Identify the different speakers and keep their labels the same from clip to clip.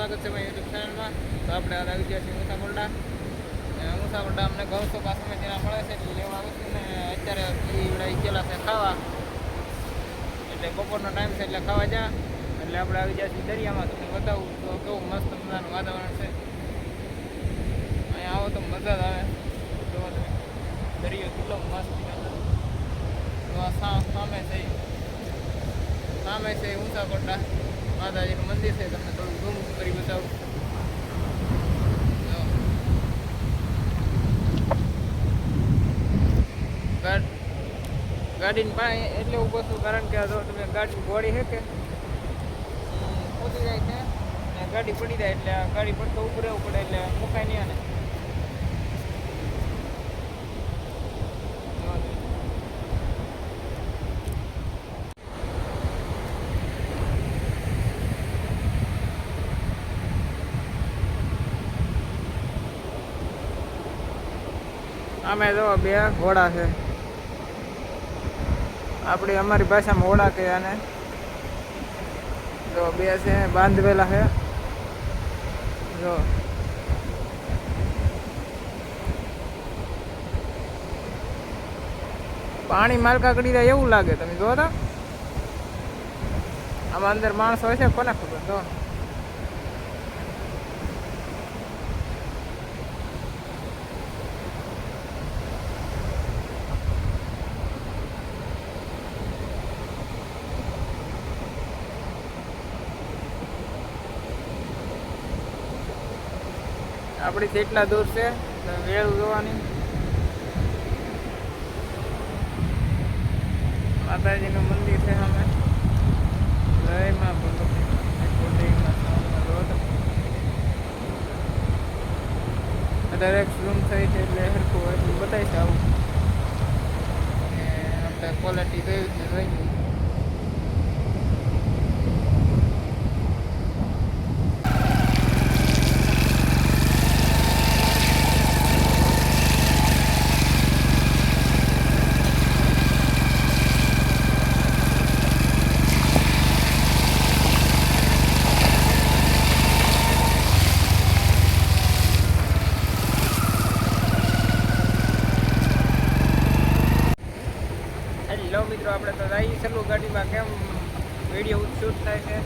Speaker 1: સ્વાગત છે મારી યુટ્યુબ ચેનલમાં. તો આપણે આવી ગયા છીએ મુસાફરડા. મુસાફરડા અમને ઘઉં ચોખા સમય ત્યાં મળે છે એટલે લેવા આવું છું ને અત્યારે એ ગયેલા છે ખાવા, એટલે બપોરનો ટાઈમ છે એટલે ખાવા જા. એટલે આપણે આવી ગયા છીએ દરિયામાં. તમને બતાવું તો કેવું મસ્ત મજાનું વાતાવરણ છે. અહીંયા આવો તો મજા જ આવે. જોવો તમે દરિયો કેટલો મસ્ત તો સામે છે મુસાફરડા માતાજીનું મંદિર છે. તમને થોડું ઝૂમ કરી બતાવું. ગાડીની પાસે એટલે ઊભો છું કારણ કે જો તમે ગાડી ગોળી છે કે પહોંચી જાય છે અને ગાડી પડી જાય એટલે ગાડી પડતો ઊભું રહેવું પડે એટલે મુકાય નહીં. આને આમે જો બે ઘોડા છે. આપણી અમારી ભાષામાં ઘોડા કહે આને. જો બે છે બાંધવેલા છે. જો પાણી માલકા કરી જાય એવું લાગે. તમે જો તો આમાં અંદર માણસો હોય છે કોને ખબર. જો આપણી કેટલા દૂર છે વેળ જોવાની. માતાજીનું મંદિર છે સામે. જય માં દરેક રૂમ થઈ છે એટલે હરખું એટલું બતાવી છે આવું. અને આપણે ક્વોલિટી જોયું છે જોઈ. હેલો મિત્રો, આપણે તો જઈએ છેલ્લું ગાડીમાં. કેમ વિડીયો શૂટ થાય છે.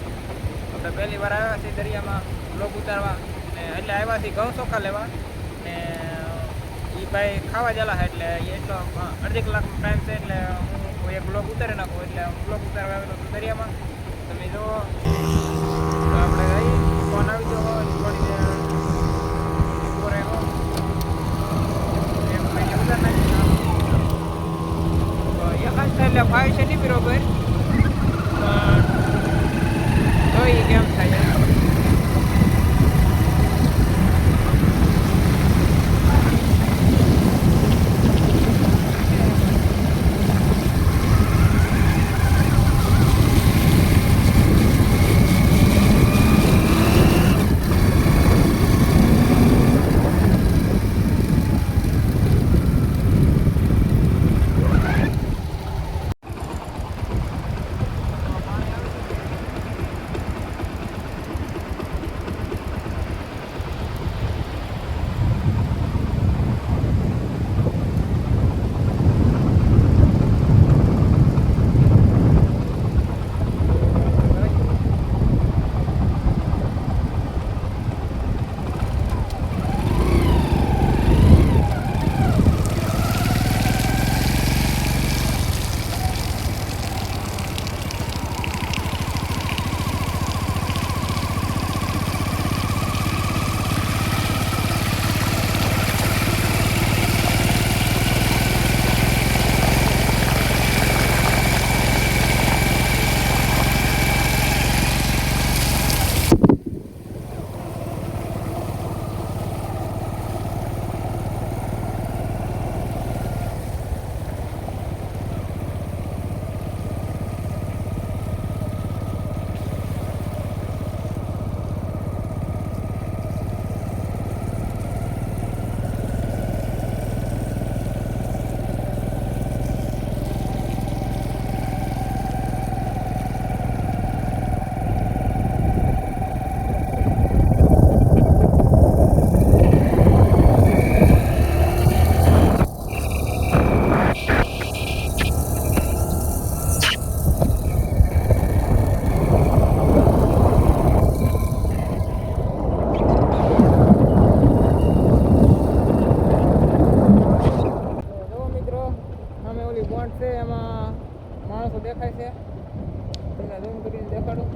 Speaker 1: આપણે પહેલી વાર આવ્યા છીએ દરિયામાં બ્લોગ ઉતારવા ને એટલે આવ્યા છીએ ઘઉં ચોખા લેવા ને એ ભાઈ ખાવા જલા છે એટલે એટલો અડધી કલાકનો ટાઈમ છે એટલે હું એક બ્લોગ ઉતારી નાખું. એટલે બ્લોગ ઉતારવા આવેલો છું દરિયામાં. તમે જો તો આપણે જઈએ. ફોન આવી ગયો હોય થોડી એટલે ફાવે છે નહીં બરોબર. જોઈએ કેમ થાય. છે તમને ઝૂમ કરીને દેખાડું.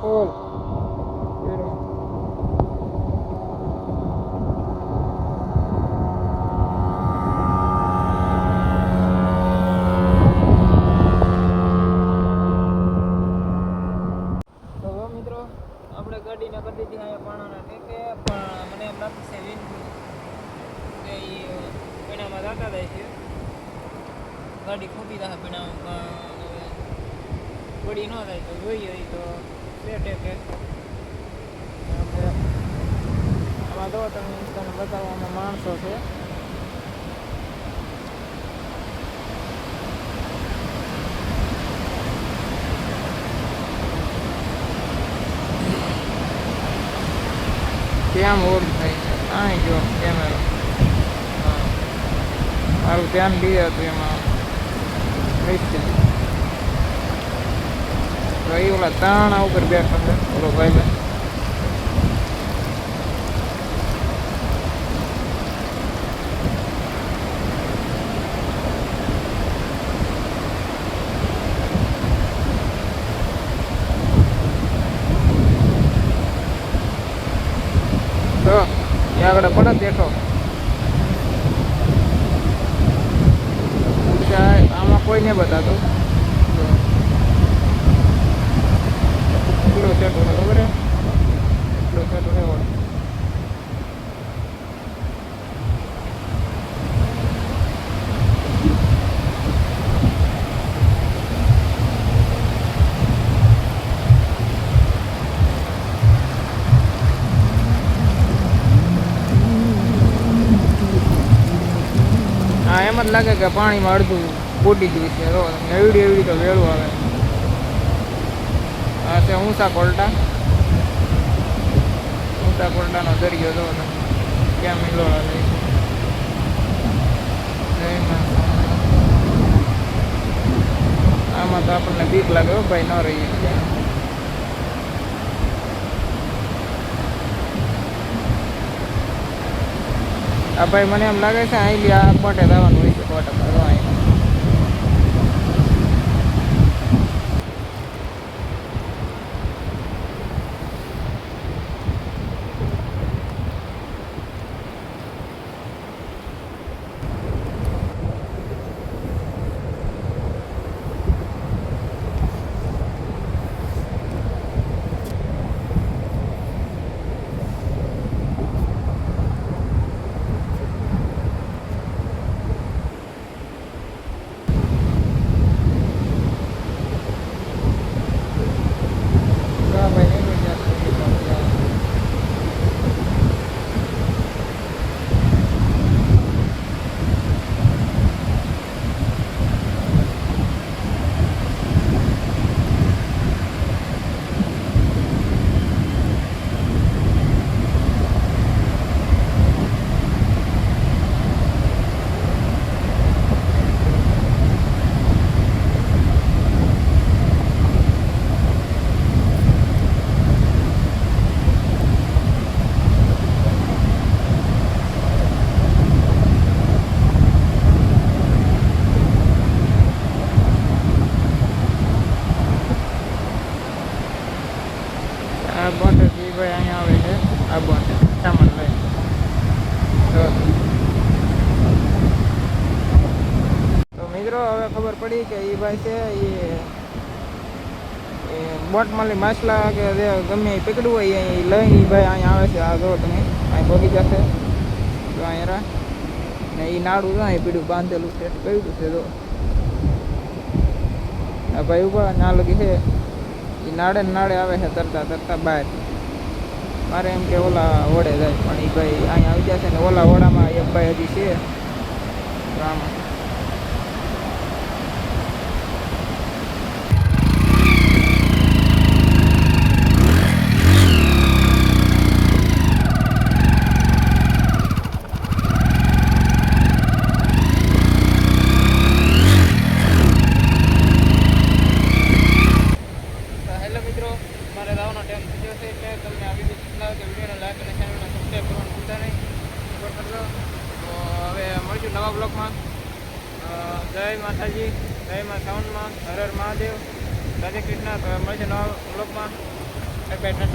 Speaker 1: ફૂલ મિત્રો આપણે ગાડીને કરી દીધી અહીંયા પાણાના ટેકે, પણ મને એમ લાગે છે કે એ પીણામાં જતા જાય છે, ગાડી ખૂટી જશે પીણામાં પડી ન થાય તો જોઈએ તો બે ટેકે આપણે આમાં દો તમે બતાવવામાં માણસો છે. કેમ ઓર થાય છે અહીં જો કેમેરો, હા મારું ધ્યાન દે હતું એમાં નિશ્ચિત ભાઈ ઓલા તાણા ઉપર બેઠો છે ઓલો ભાઈ. તો આગળ પડે બેઠો આમાં કોઈ નહીં બતાતું એટલું સેટું ખબર એટલું સેટું રહેવાનું. હા એમ જ લાગે કે પાણીમાં અડધું ફૂટી ગયું છે. એવડી એવડી તો વેળું આવે. આ છે ઊંચા કોલટાનો દરિયો જો ક્યાં મિલોળા લે. આમાં તો આપણને બીક લાગે હો ભાઈ, ન રહીએ ત્યાં. આ ભાઈ મને એમ લાગે છે અહીં આ કોટે જવાનું હોય છે, કોટે અહીં આ બોટેથી ભાઈ અહીંયા આવે છે. આ બોટે સામાન લઈ તો મિત્રો હવે ખબર પડી કે એ ભાઈ છે એ બોટમાંથી માછલા કે ગમે એ પકડવું હોય એ લઈને ભાઈ અહીંયા આવે છે. આ જો તમે અહીં બગીચા છે તો અહીંયા ને એ નાડું છે અહીં પીડું બાંધેલું છે, કહ્યું છે જો આ ભાઈ ઉપર ના લગી છે. એ નાડે આવે છે તરતા બહાર. મારે એમ કે ઓલા વડે જાય પણ એ ભાઈ અહીંયા આવી જશે ને ઓલા વડામાં એક ભાઈ હજી છે આમાં. આવે તો વિડીયોને લાઈક અને ચેનલને સબસ્ક્રાઈબ કરવાનું ભૂલતા નહીં. સપોર્ટ કરજો. તો હવે મળીશું નવા બ્લોગમાં. જય માતાજી, જય મા સાઉન્ડમાં, હર હર મહાદેવ, રાધે કૃષ્ણ. તો મળીશું નવા બ્લોગમાં. Bye bye.